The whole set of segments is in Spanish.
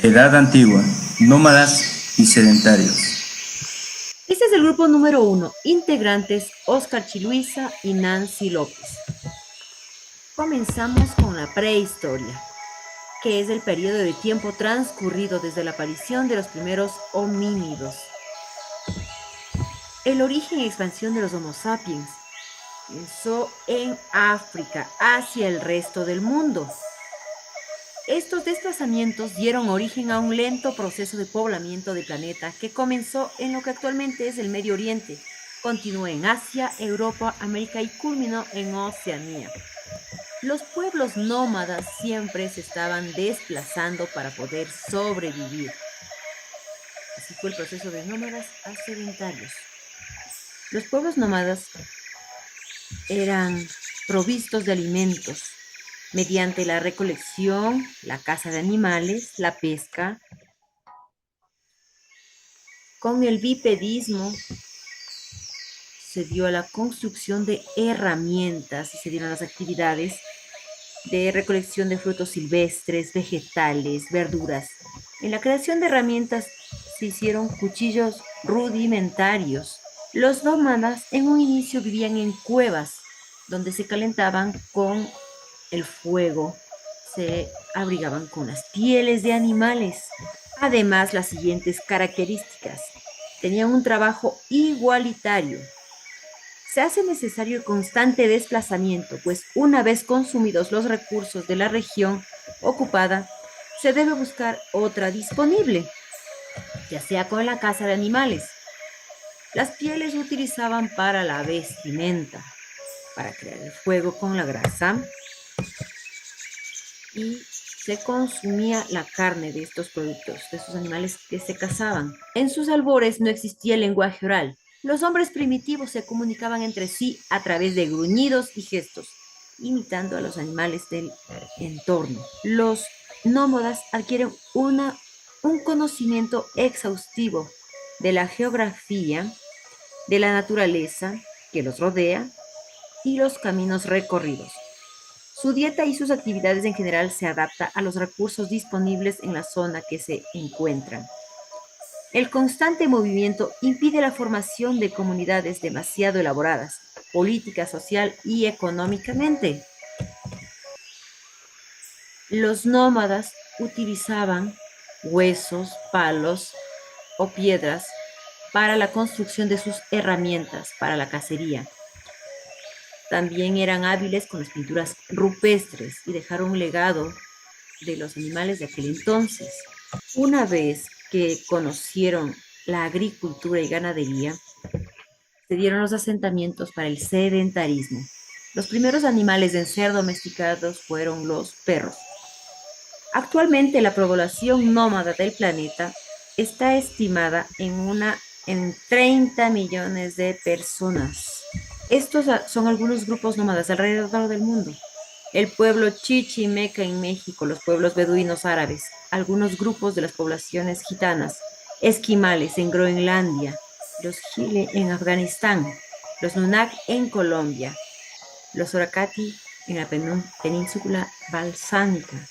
Edad antigua, nómadas y sedentarios. Este es el grupo número uno, integrantes Oscar Chiluisa y Nancy López. Comenzamos con la prehistoria, que es el periodo de tiempo transcurrido desde la aparición de los primeros homínidos. El origen y expansión de los Homo sapiens comenzó en África hacia el resto del mundo. Estos desplazamientos dieron origen a un lento proceso de poblamiento del planeta que comenzó en lo que actualmente es el Medio Oriente, continuó en Asia, Europa, América y culminó en Oceanía. Los pueblos nómadas siempre se estaban desplazando para poder sobrevivir. Así fue el proceso de nómadas a sedentarios. Los pueblos nómadas eran provistos de alimentos mediante la recolección, la caza de animales, la pesca. Con el bipedismo se dio a la construcción de herramientas y se dieron las actividades de recolección de frutos silvestres, vegetales, verduras. En la creación de herramientas se hicieron cuchillos rudimentarios. Los nómadas en un inicio vivían en cuevas donde se calentaban con el fuego, se abrigaban con las pieles de animales. Además, las siguientes características. Tenían un trabajo igualitario. Se hace necesario el constante desplazamiento, pues una vez consumidos los recursos de la región ocupada, se debe buscar otra disponible, ya sea con la caza de animales. Las pieles se utilizaban para la vestimenta, para crear el fuego con la grasa y se consumía la carne de estos productos, de estos animales que se cazaban. En sus albores no existía el lenguaje oral. Los hombres primitivos se comunicaban entre sí a través de gruñidos y gestos, imitando a los animales del entorno. Los nómadas adquieren un conocimiento exhaustivo de la geografía, de la naturaleza que los rodea y los caminos recorridos. Su dieta y sus actividades en general se adapta a los recursos disponibles en la zona que se encuentran. El constante movimiento impide la formación de comunidades demasiado elaboradas, política, social y económicamente. Los nómadas utilizaban huesos, palos o piedras para la construcción de sus herramientas para la cacería. También eran hábiles con las pinturas rupestres y dejaron un legado de los animales de aquel entonces. Una vez que conocieron la agricultura y ganadería, se dieron los asentamientos para el sedentarismo. Los primeros animales en ser domesticados fueron los perros. Actualmente la población nómada del planeta está estimada en 30 millones de personas. Estos son algunos grupos nómadas alrededor del mundo. El pueblo chichimeca en México, los pueblos beduinos árabes, algunos grupos de las poblaciones gitanas, esquimales en Groenlandia, los Gile en Afganistán, los Nunak en Colombia, los Oracati en la península balsánica,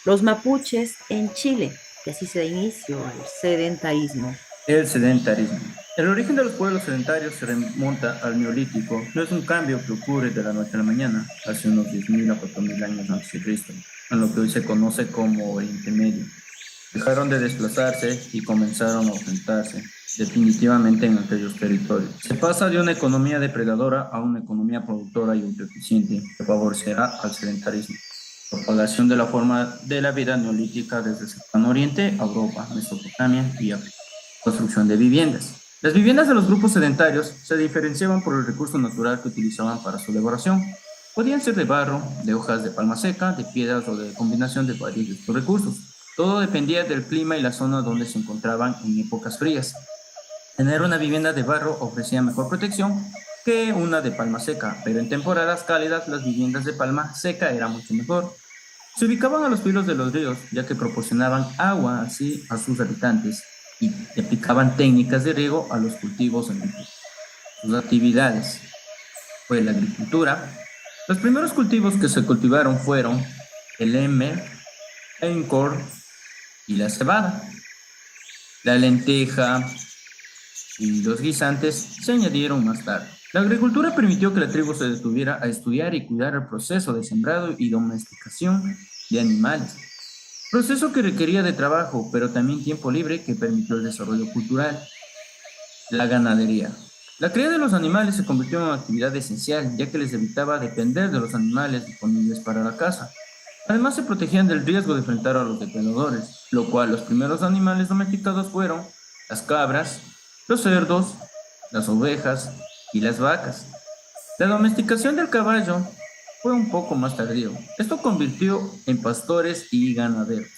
los mapuches en Chile, y así se da inicio al sedentarismo. El sedentarismo. El origen de los pueblos sedentarios se remonta al Neolítico. No es un cambio que ocurre de la noche a la mañana, hace unos 10.000 a 4.000 años antes de Cristo, en lo que hoy se conoce como Oriente Medio. Dejaron de desplazarse y comenzaron a ausentarse definitivamente en aquellos territorios. Se pasa de una economía depredadora a una economía productora y autoeficiente que favorecerá al sedentarismo. Propagación de la forma de la vida neolítica desde el cercano oriente a Europa, Mesopotamia y África. Construcción de viviendas. Las viviendas de los grupos sedentarios se diferenciaban por el recurso natural que utilizaban para su elaboración. Podían ser de barro, de hojas de palma seca, de piedras o de combinación de varios de estos recursos. Todo dependía del clima y la zona donde se encontraban en épocas frías. Tener una vivienda de barro ofrecía mejor protección que una de palma seca, pero en temporadas cálidas las viviendas de palma seca eran mucho mejor. Se ubicaban a los filos de los ríos, ya que proporcionaban agua así a sus habitantes y aplicaban técnicas de riego a los cultivos agrícolas. Sus actividades fue la agricultura. Los primeros cultivos que se cultivaron fueron el emmer, einkorn, y la cebada. La lenteja y los guisantes se añadieron más tarde. La agricultura permitió que la tribu se detuviera a estudiar y cuidar el proceso de sembrado y domesticación de animales, proceso que requería de trabajo, pero también tiempo libre que permitió el desarrollo cultural. La ganadería. La cría de los animales se convirtió en una actividad esencial, ya que les evitaba depender de los animales disponibles para la caza. Además, se protegían del riesgo de enfrentar a los depredadores, lo cual los primeros animales domesticados fueron las cabras, los cerdos, las ovejas y las vacas. La domesticación del caballo fue un poco más tardío. Esto convirtió en pastores y ganaderos.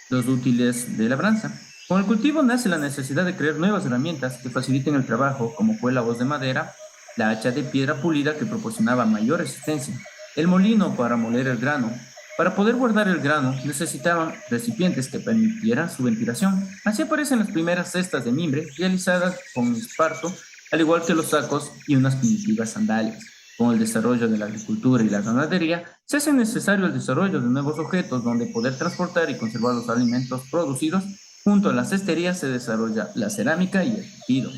Los útiles de labranza. Con el cultivo nace la necesidad de crear nuevas herramientas que faciliten el trabajo, como fue la hoz de madera, la hacha de piedra pulida que proporcionaba mayor resistencia, el molino para moler el grano. Para poder guardar el grano necesitaban recipientes que permitieran su ventilación. Así aparecen las primeras cestas de mimbre realizadas con esparto, al igual que los sacos y unas primitivas sandalias. Con el desarrollo de la agricultura y la ganadería, se hace necesario el desarrollo de nuevos objetos donde poder transportar y conservar los alimentos producidos. Junto a la cestería se desarrolla la cerámica y el tejido.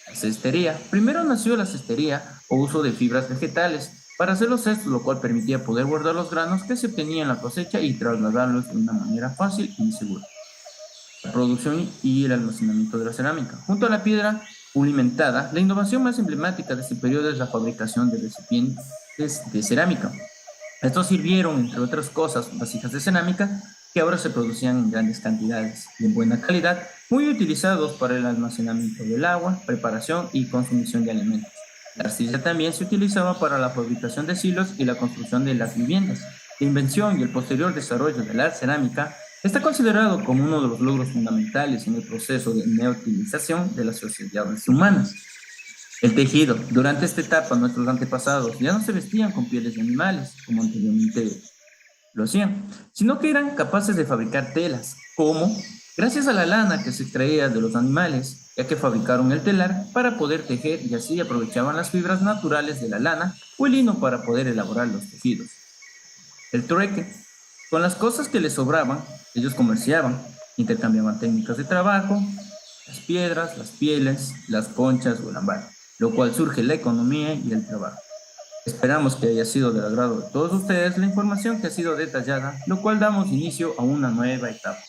La cestería. Primero nació la cestería o uso de fibras vegetales para hacer los cestos, lo cual permitía poder guardar los granos que se obtenían en la cosecha y trasladarlos de una manera fácil y segura. La producción y el almacenamiento de la cerámica. Junto a la piedra pulimentada, la innovación más emblemática de este periodo es la fabricación de recipientes de cerámica. Estos sirvieron, entre otras cosas, vasijas de cerámica que ahora se producían en grandes cantidades y en buena calidad, muy utilizados para el almacenamiento del agua, preparación y consumición de alimentos. La arcilla también se utilizaba para la fabricación de silos y la construcción de las viviendas. La invención y el posterior desarrollo de la cerámica está considerado como uno de los logros fundamentales en el proceso de neutilización de las sociedades humanas. El tejido. Durante esta etapa, nuestros antepasados ya no se vestían con pieles de animales, como anteriormente lo hacían, sino que eran capaces de fabricar telas. ¿Cómo? Gracias a la lana que se extraía de los animales, ya que fabricaron el telar para poder tejer y así aprovechaban las fibras naturales de la lana o el lino para poder elaborar los tejidos. El trueque. Con las cosas que les sobraban, ellos comerciaban, intercambiaban técnicas de trabajo, las piedras, las pieles, las conchas o el ámbar, lo cual surge la economía y el trabajo. Esperamos que haya sido del agrado de todos ustedes la información que ha sido detallada, lo cual damos inicio a una nueva etapa.